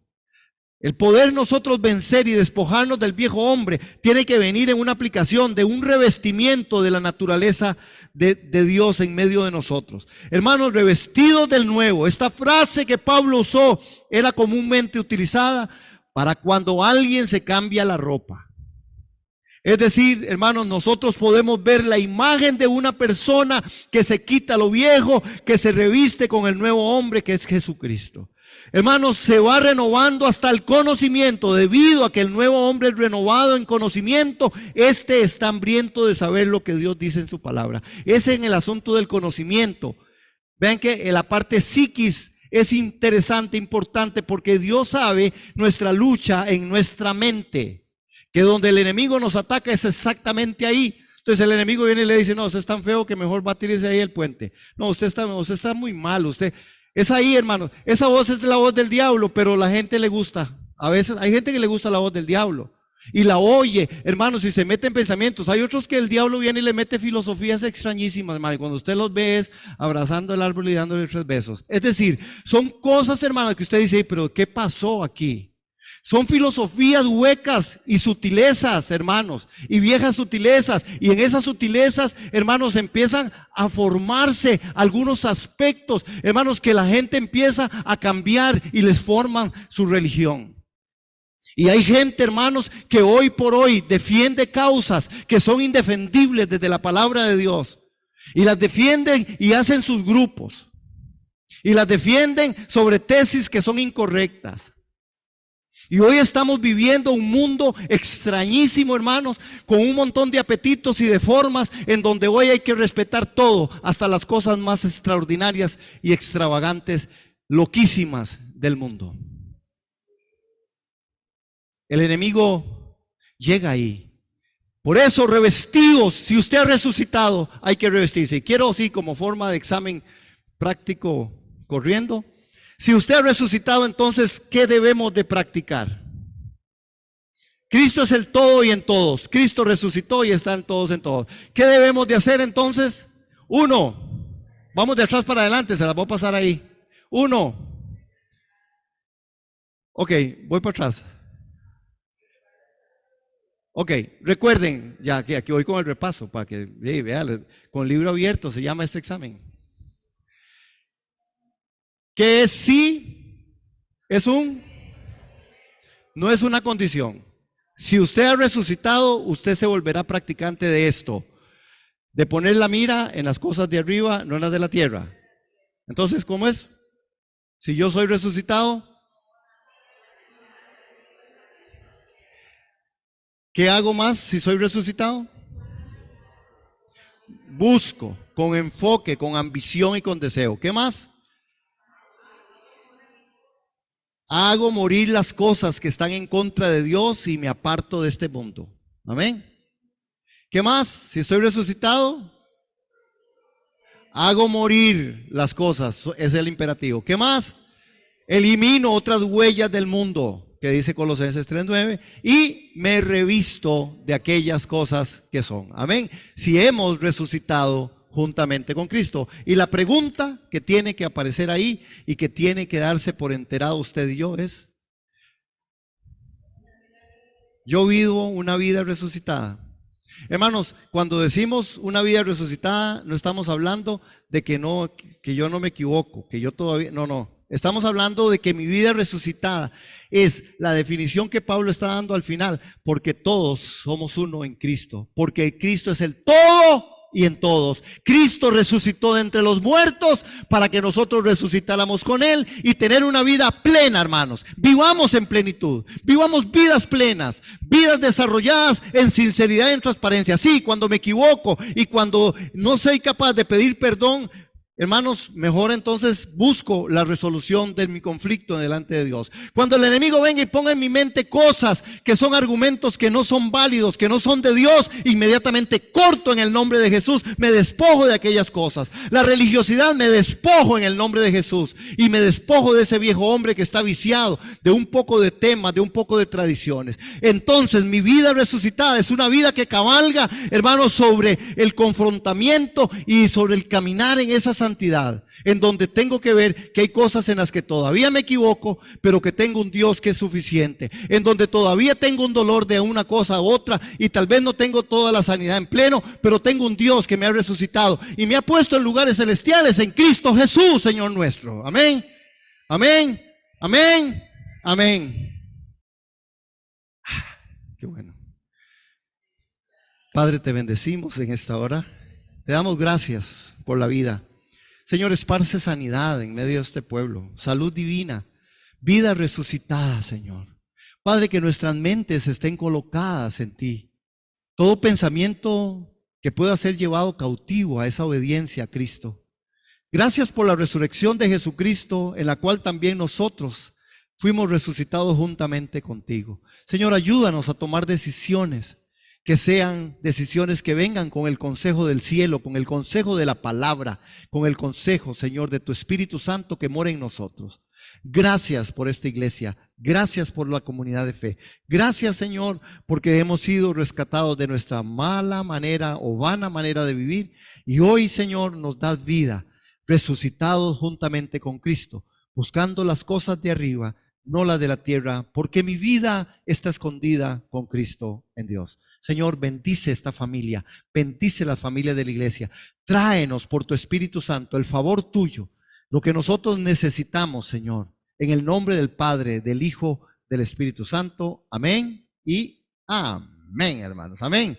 El poder nosotros vencer y despojarnos del viejo hombre tiene que venir en una aplicación de un revestimiento de la naturaleza de Dios en medio de nosotros. Hermanos, revestidos del nuevo. Esta frase que Pablo usó era comúnmente utilizada para cuando alguien se cambia la ropa. Es decir, hermanos, nosotros podemos ver la imagen de una persona que se quita lo viejo, que se reviste con el nuevo hombre que es Jesucristo. Hermanos, se va renovando hasta el conocimiento. Debido a que el nuevo hombre es renovado en conocimiento, está hambriento de saber lo que Dios dice en su palabra. Es en el asunto del conocimiento. Vean que en la parte psiquis es interesante, importante, porque Dios sabe nuestra lucha en nuestra mente. Que donde el enemigo nos ataca es exactamente ahí. Entonces el enemigo viene y le dice, no, usted es tan feo que mejor va a tirarse ahí el puente. No, usted está muy mal, es ahí, hermano. Esa voz es la voz del diablo, pero la gente le gusta. A veces hay gente que le gusta la voz del diablo y la oye, hermanos, y se mete en pensamientos. Hay otros que el diablo viene y le mete filosofías extrañísimas, hermano. Y cuando usted los ve es abrazando el árbol y dándole 3 besos. Es decir, son cosas, hermanos, que usted dice, pero ¿qué pasó aquí? Son filosofías huecas y sutilezas, hermanos, y viejas sutilezas. Y en esas sutilezas, hermanos, empiezan a formarse algunos aspectos, hermanos, que la gente empieza a cambiar y les forman su religión. Y hay gente, hermanos, que hoy por hoy defiende causas que son indefendibles desde la palabra de Dios. Y las defienden y hacen sus grupos. Y las defienden sobre tesis que son incorrectas. Y hoy estamos viviendo un mundo extrañísimo, hermanos, con un montón de apetitos y de formas en donde hoy hay que respetar todo, hasta las cosas más extraordinarias y extravagantes, loquísimas del mundo. El enemigo llega ahí. Por eso, revestidos, si usted ha resucitado, hay que revestirse. Y quiero, sí, como forma de examen práctico corriendo. Si usted ha resucitado, entonces, ¿qué debemos de practicar? Cristo es el todo y en todos. Cristo resucitó y está en todos en todos. ¿Qué debemos de hacer entonces? 1. Vamos de atrás para adelante, se las voy a pasar ahí. 1. Ok, voy para atrás. Ok, recuerden, ya que aquí voy con el repaso, para que vean, con el libro abierto se llama este examen. Que sí no es una condición. Si usted ha resucitado, usted se volverá practicante de esto, de poner la mira en las cosas de arriba, no en las de la tierra. Entonces, ¿cómo es? Si yo soy resucitado, ¿qué hago más si soy resucitado? Busco con enfoque, con ambición y con deseo. ¿Qué más? Hago morir las cosas que están en contra de Dios y me aparto de este mundo. Amén. ¿Qué más? Si estoy resucitado, hago morir las cosas. Es el imperativo. ¿Qué más? Elimino otras huellas del mundo, que dice Colosenses 3:9, y me revisto de aquellas cosas que son. Amén. Si hemos resucitado juntamente con Cristo. Y la pregunta que tiene que aparecer ahí y que tiene que darse por enterado usted y yo es: ¿yo vivo una vida resucitada? Hermanos, cuando decimos una vida resucitada, no estamos hablando de que yo no me equivoco, que yo todavía, no. Estamos hablando de que mi vida resucitada es la definición que Pablo está dando al final, porque todos somos uno en Cristo, porque Cristo es el todo y en todos. Cristo resucitó de entre los muertos para que nosotros resucitáramos con Él y tener una vida plena, hermanos. Vivamos en plenitud, vivamos vidas plenas, vidas desarrolladas en sinceridad y en transparencia. Sí, cuando me equivoco y cuando no soy capaz de pedir perdón, hermanos, mejor entonces busco la resolución de mi conflicto delante de Dios. Cuando el enemigo venga y ponga en mi mente cosas que son argumentos que no son válidos, que no son de Dios, inmediatamente corto en el nombre de Jesús, me despojo de aquellas cosas. La religiosidad me despojo en el nombre de Jesús y me despojo de ese viejo hombre que está viciado de un poco de temas, de un poco de tradiciones. Entonces mi vida resucitada es una vida que cabalga, hermanos, sobre el confrontamiento y sobre el caminar en esa santidad, en donde tengo que ver que hay cosas en las que todavía me equivoco, pero que tengo un Dios que es suficiente, en donde todavía tengo un dolor de una cosa a otra y tal vez no tengo toda la sanidad en pleno, pero tengo un Dios que me ha resucitado y me ha puesto en lugares celestiales en Cristo Jesús, Señor nuestro. Amén, amén, amén, amén. Qué bueno. Padre, te bendecimos en esta hora. Te damos gracias por la vida. Señor, esparce sanidad en medio de este pueblo, salud divina, vida resucitada, Señor. Padre, que nuestras mentes estén colocadas en ti. Todo pensamiento que pueda ser llevado cautivo a esa obediencia a Cristo. Gracias por la resurrección de Jesucristo, en la cual también nosotros fuimos resucitados juntamente contigo. Señor, ayúdanos a tomar decisiones que sean decisiones que vengan con el consejo del cielo, con el consejo de la palabra, con el consejo, Señor, de tu Espíritu Santo que mora en nosotros. Gracias por esta iglesia, gracias por la comunidad de fe. Gracias, Señor, porque hemos sido rescatados de nuestra mala manera o vana manera de vivir. Y hoy, Señor, nos das vida, resucitados juntamente con Cristo, buscando las cosas de arriba, no las de la tierra, porque mi vida está escondida con Cristo en Dios. Señor, bendice esta familia, bendice la familia de la iglesia. Tráenos por tu Espíritu Santo el favor tuyo, lo que nosotros necesitamos, Señor, en el nombre del Padre, del Hijo, del Espíritu Santo. Amén y amén, hermanos. Amén.